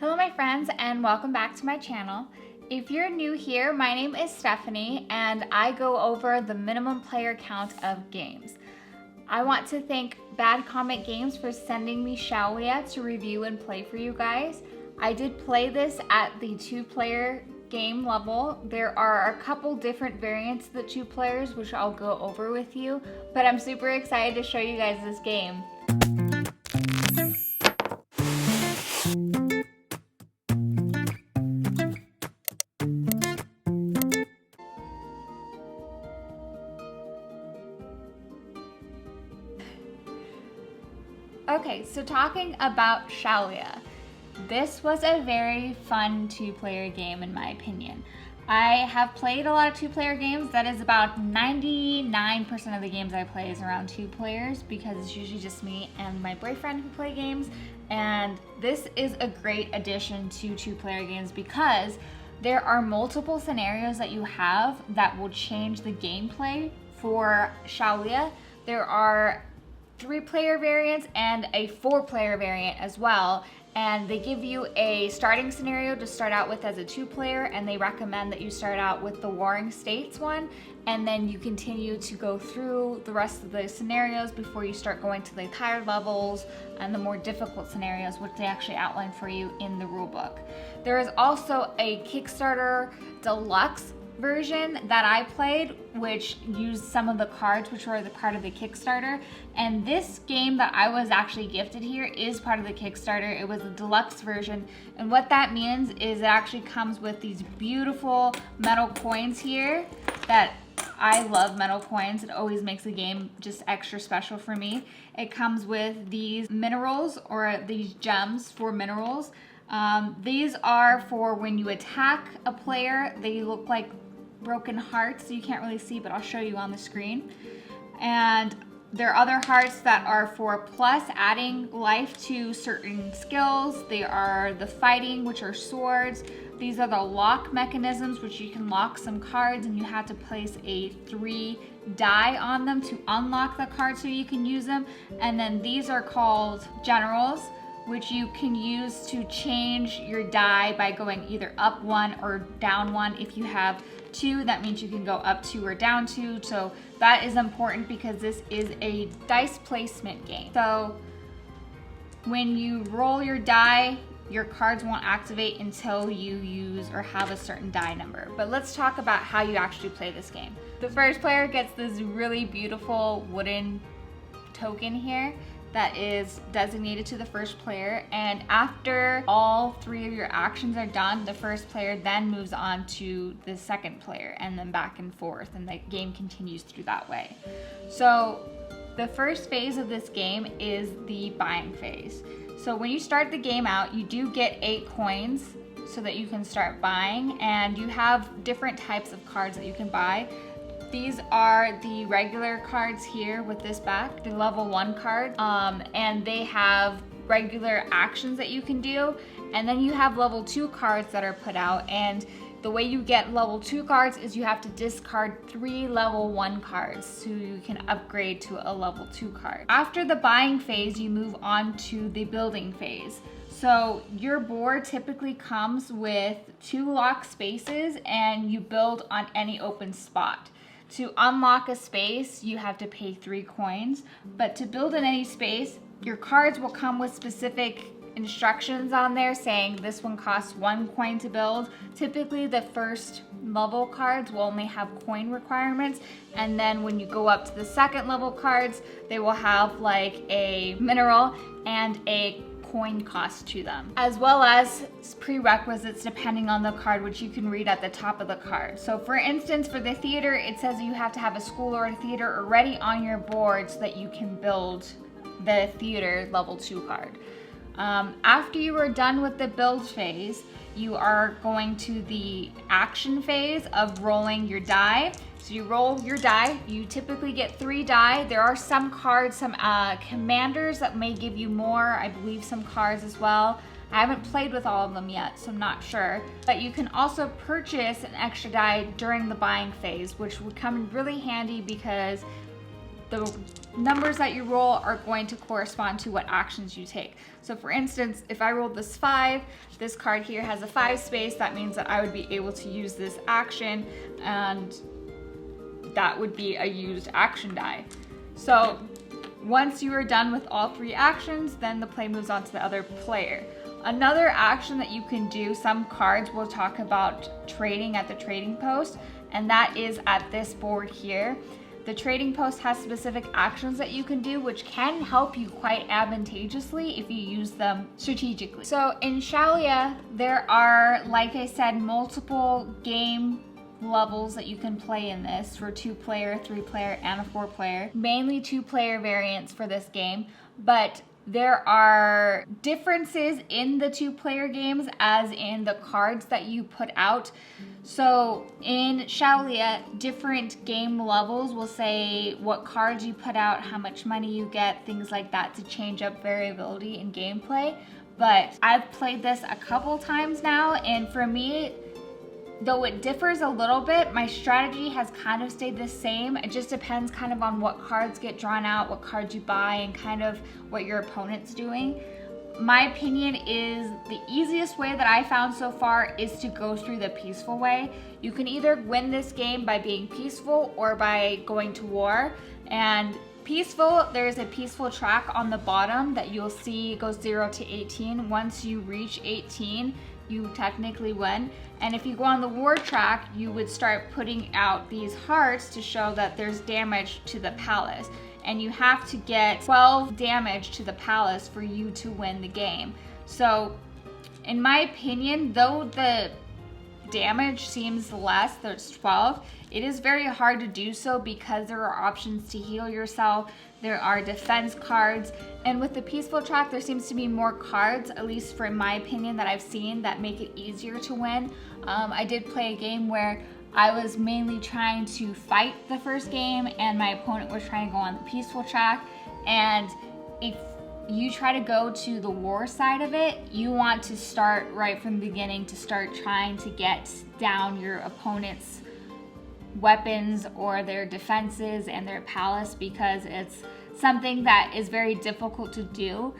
Hello my friends and welcome back to my channel. If you're new here, my name is Stephanie and I go over the minimum player count of games. I want to thank Bad Comet Games for sending me Shaolia to review and play for you guys. I did play this at the 2-player game level. There are a couple different variants of the 2 players which I'll go over with you, but I'm super excited to show you guys this game. Okay, so talking about Shaolia, this was a very fun 2-player game in my opinion. I have played a lot of 2-player games. That is about 99% of the games I play is around 2 players because it's usually just me and my boyfriend who play games. And this is a great addition to 2-player games because there are multiple scenarios that you have that will change the gameplay for Shaolia. There are 3-player variants and a 4-player variant as well, and they give you a starting scenario to start out with as a 2-player, and they recommend that you start out with the Warring States one, and then you continue to go through the rest of the scenarios before you start going to the higher levels and the more difficult scenarios, which they actually outline for you in the rulebook. There is also a Kickstarter Deluxe version that I played, which used some of the cards which were the part of the Kickstarter, and this game that I was actually gifted here is part of the Kickstarter. It was a deluxe version, and what that means is it actually comes with these beautiful metal coins here. That I love metal coins. It always makes the game just extra special for me. It comes with these minerals, or these gems for minerals. These are for when you attack a player. They look like broken hearts, so you can't really see, but I'll show you on the screen. And there are other hearts that are for plus adding life to certain skills. They are the fighting, which are swords. These are the lock mechanisms, which you can lock some cards and you have to place a 3 die on them to unlock the card so you can use them. And then these are called generals, which you can use to change your die by going either up 1 or down 1. If you have 2, that means you can go up 2 or down 2. So that is important because this is a dice placement game. So when you roll your die, your cards won't activate until you use or have a certain die number. But let's talk about how you actually play this game. The first player gets this really beautiful wooden token here that is designated to the first player, and after all 3 of your actions are done, the first player then moves on to the second player, and then back and forth, and the game continues through that way. So the first phase of this game is the buying phase. So when you start the game out, you do get 8 coins so that you can start buying, and you have different types of cards that you can buy. These are the regular cards here with this back, the level 1 card, and they have regular actions that you can do. And then you have level 2 cards that are put out, and the way you get level 2 cards is you have to discard 3 level 1 cards so you can upgrade to a level 2 card. After the buying phase, you move on to the building phase. So your board typically comes with 2 locked spaces, and you build on any open spot. To unlock a space, you have to pay 3 coins, but to build in any space, your cards will come with specific instructions on there saying this one costs 1 coin to build. Typically the first level cards will only have coin requirements, and then when you go up to the second level cards, they will have like a mineral and a coin cost to them, as well as prerequisites depending on the card, which you can read at the top of the card. So for instance, for the theater, it says you have to have a school or a theater already on your board so that you can build the theater level 2 card. After you are done with the build phase, you are going to the action phase of rolling your die. So you roll your die, you typically get 3 die. There are some cards, some commanders that may give you more, I believe some cards as well. I haven't played with all of them yet, so I'm not sure. But you can also purchase an extra die during the buying phase, which would come in really handy because the numbers that you roll are going to correspond to what actions you take. So for instance, if I rolled this 5, this card here has a 5 space, that means that I would be able to use this action, and that would be a used action die. So once you are done with all 3 actions, then the play moves on to the other player. Another action that you can do, some cards will talk about trading at the trading post, and that is at this board here. The trading post has specific actions that you can do, which can help you quite advantageously if you use them strategically. So in Shaolia, there are, like I said, multiple game levels that you can play in this for 2-player, 3-player, and a 4-player. Mainly 2-player variants for this game, but there are differences in the 2-player games as in the cards that you put out. So in Shaolia, different game levels will say what cards you put out, how much money you get, things like that, to change up variability in gameplay. But I've played this a couple times now, and for me, though it differs a little bit, my strategy has kind of stayed the same. It just depends kind of on what cards get drawn out, what cards you buy, and kind of what your opponent's doing. My opinion is the easiest way that I found so far is to go through the peaceful way. You can either win this game by being peaceful or by going to war. And peaceful, there's a peaceful track on the bottom that you'll see goes 0 to 18. Once you reach 18, you technically win. And if you go on the war track, you would start putting out these hearts to show that there's damage to the palace. And you have to get 12 damage to the palace for you to win the game. So in my opinion, though the damage seems less, there's 12, it is very hard to do so because there are options to heal yourself, there are defense cards, and with the peaceful track there seems to be more cards, at least for my opinion, that I've seen that make it easier to win. I did play a game where I was mainly trying to fight the first game and my opponent was trying to go on the peaceful track, and if you try to go to the war side of it, you want to start right from the beginning to start trying to get down your opponent's weapons or their defenses and their palace, because it's something that is very difficult to do.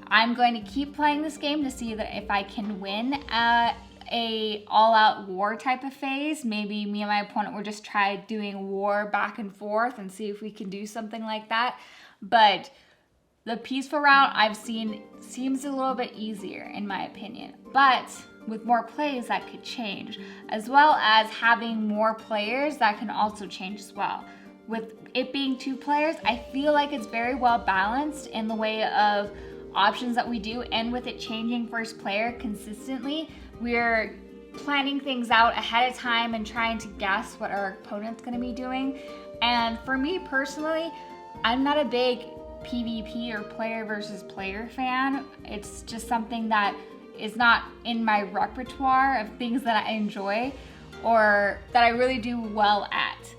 I'm going to keep playing this game to see that if I can win a all-out war type of phase. Maybe me and my opponent will just try doing war back and forth and see if we can do something like that. But the peaceful route I've seen seems a little bit easier in my opinion. But with more plays that could change, as well as having more players that can also change as well. With it being 2 players, I feel like it's very well balanced in the way of options that we do, and with it changing first player consistently, we're planning things out ahead of time and trying to guess what our opponent's going to be doing. And for me personally, I'm not a big PvP or player versus player fan. It's just something that is not in my repertoire of things that I enjoy or that I really do well at.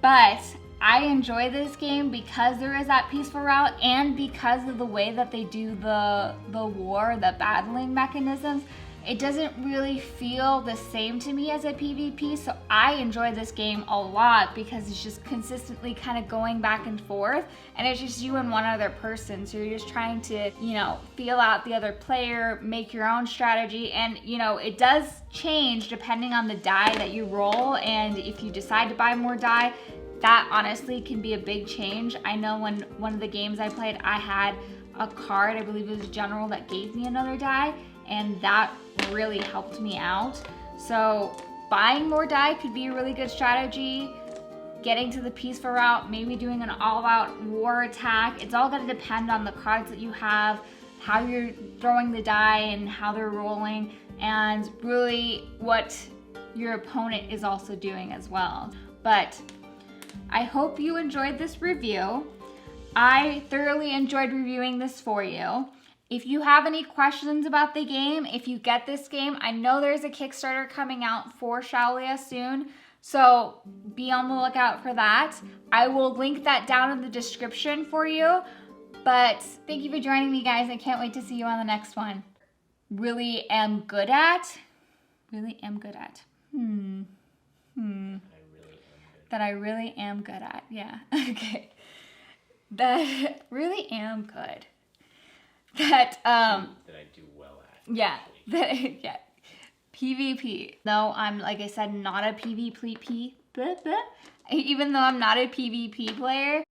But I enjoy this game because there is that peaceful route and because of the way that they do the war, the battling mechanisms. It doesn't really feel the same to me as a PvP, so I enjoy this game a lot because it's just consistently kind of going back and forth, and it's just you and one other person, so you're just trying to, feel out the other player, make your own strategy, and, it does change depending on the die that you roll, and if you decide to buy more die, that honestly can be a big change. I know when one of the games I played, I had a card, I believe it was a general, that gave me another die, and that really helped me out. So buying more die could be a really good strategy. Getting to the peaceful route, maybe doing an all-out war attack. It's all going to depend on the cards that you have, how you're throwing the die and how they're rolling, and really what your opponent is also doing as well. But I hope you enjoyed this review. I thoroughly enjoyed reviewing this for you. If you have any questions about the game, if you get this game, I know there's a Kickstarter coming out for Shaolia soon, so be on the lookout for that. I will link that down in the description for you, but thank you for joining me, guys. I can't wait to see you on the next one. Really am good at? That I really am good at, yeah, okay. that really am good. That I do well at. yeah, yeah. PvP. Though I'm, like I said, not a PvP. Even though I'm not a PvP player,